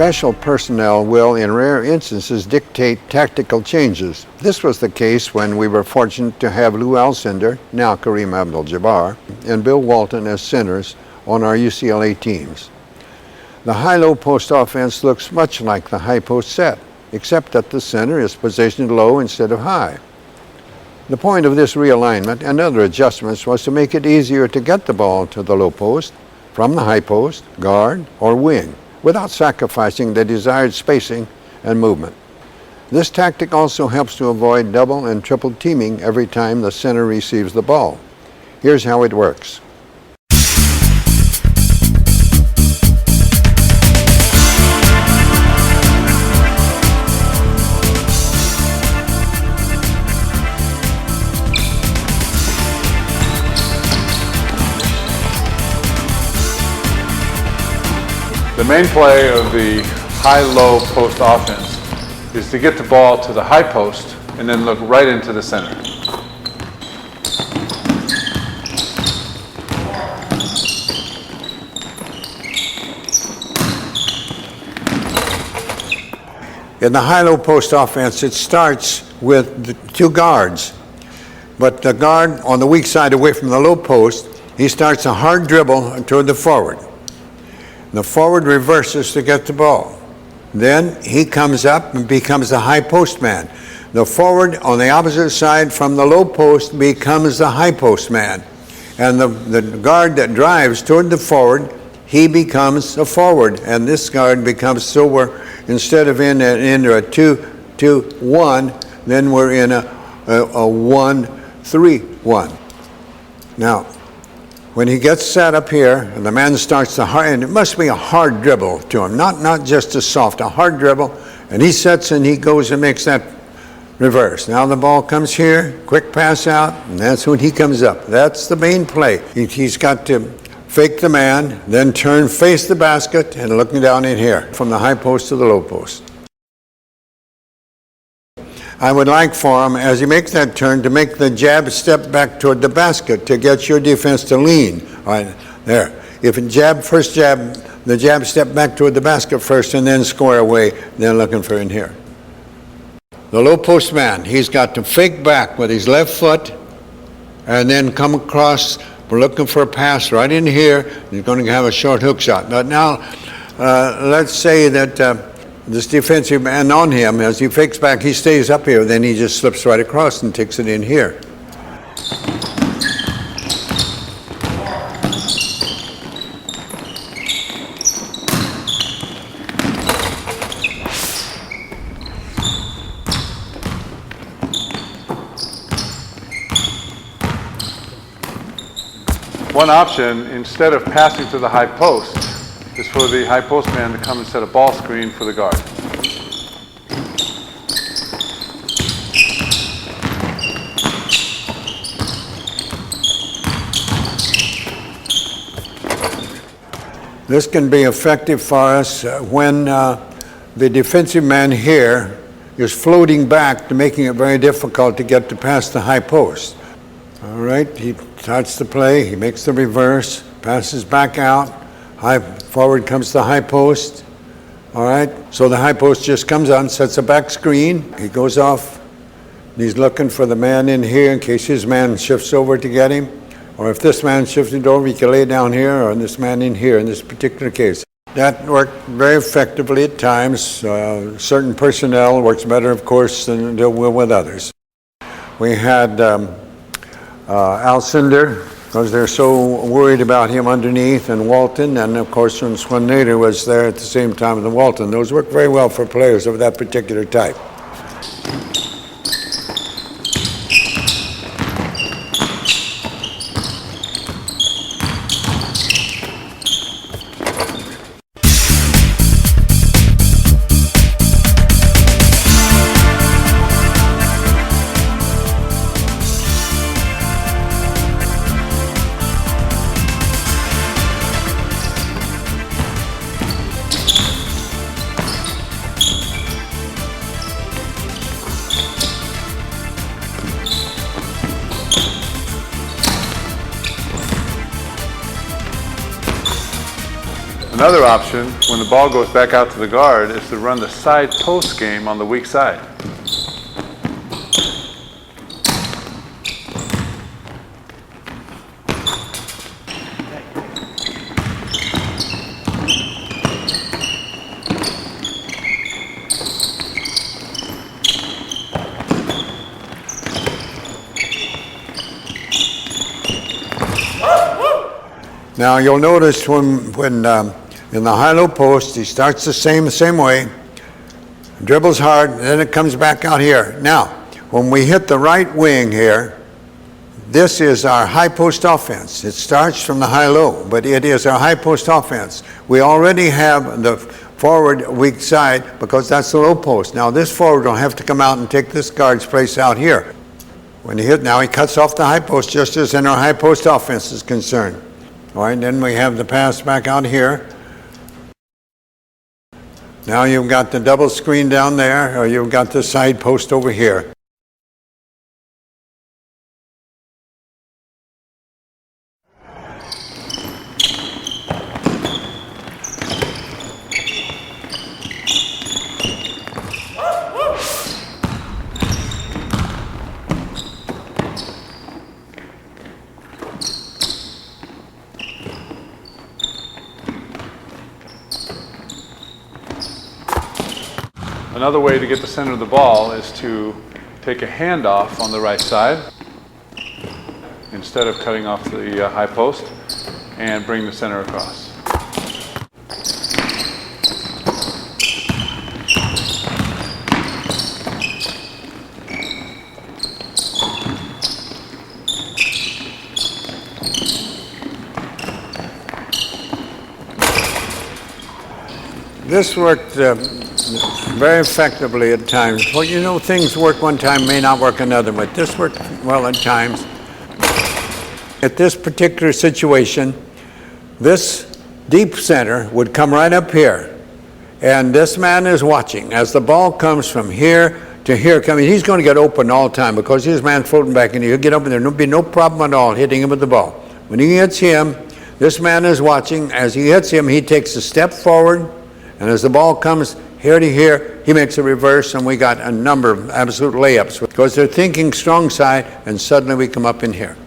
Special personnel will, in rare instances, dictate tactical changes. This was the case when we were fortunate to have Lou Alcindor, now Kareem Abdul-Jabbar, and Bill Walton as centers on our UCLA teams. The high-low post offense looks much like the high post set, except that the center is positioned low instead of high. The point of this realignment and other adjustments was to make it easier to get the ball to the low post from the high post, guard, or wing, without sacrificing the desired spacing and movement. This tactic also helps to avoid double and triple teaming every time the center receives the ball. Here's how it works. The main play of the high-low post offense is to get the ball to the high post and then look right into the center. In the high-low post offense, it starts with the two guards. But the guard on the weak side away from the low post, he starts a hard dribble toward the forward. The forward reverses to get the ball. Then he comes up and becomes the high post man. The forward on the opposite side from the low post becomes the high post man. And the guard that drives toward the forward, he becomes a forward. And this guard becomes, so we're, instead of into a 2-2-1, then we're in a 1-3-1. Now, when he gets set up here, and the man starts to hard, and it must be a hard dribble to him, not just a soft, a hard dribble, and he sets and he goes and makes that reverse. Now the ball comes here, quick pass out, and that's when he comes up. That's the main play. He's got to fake the man, then turn, face the basket, and looking down in here, from the high post to the low post. I would like for him, as he makes that turn, to make the jab step back toward the basket to get your defense to lean. All right, there. If it first jab, the jab step back toward the basket first and then square away, then looking for in here. The low post man, he's got to fake back with his left foot and then come across. We're looking for a pass right in here. He's going to have a short hook shot. But now, let's say that this defensive man on him, as he fakes back, he stays up here, then he just slips right across and takes it in here. One option, instead of passing to the high post, is for the high post man to come and set a ball screen for the guard. This can be effective for us when the defensive man here is floating back, to making it very difficult to get to past the high post. All right, he starts the play, he makes the reverse, passes back out. High forward comes to the high post. All right, so the high post just comes on, sets a back screen. He goes off. He's looking for the man in here in case his man shifts over to get him. Or if this man shifted over, he can lay down here, or this man in here in this particular case. That worked very effectively at times. Certain personnel works better, of course, than it will with others. We had Alcindor, because they're so worried about him underneath, and Walton, and of course when Swan Nader was there at the same time with the Walton. Those work very well for players of that particular type. Another option, when the ball goes back out to the guard, is to run the side post game on the weak side. Now you'll notice when in the high-low post, he starts the same way, dribbles hard, and then it comes back out here. Now, when we hit the right wing here, this is our high post offense. It starts from the high-low, but it is our high post offense. We already have the forward weak side because that's the low post. Now this forward will have to come out and take this guard's place out here. When he hit, now he cuts off the high post just as in our high post offense is concerned. All right, then we have the pass back out here. Now you've got the double screen down there, or you've got the side post over here. Another way to get the center of the ball is to take a handoff on the right side instead of cutting off the high post and bring the center across. This worked very effectively at times. Well, you know, things work one time, may not work another, but this worked well at times. At this particular situation, this deep center would come right up here, and this man is watching. As the ball comes from here to here coming, he's going to get open all the time because his man's floating back in here. He'll get open there. There'll be no problem at all hitting him with the ball. When he hits him, this man is watching. As he hits him, he takes a step forward, and as the ball comes here to here, he makes a reverse, and we got a number of absolute layups because they're thinking strong side, and suddenly we come up in here.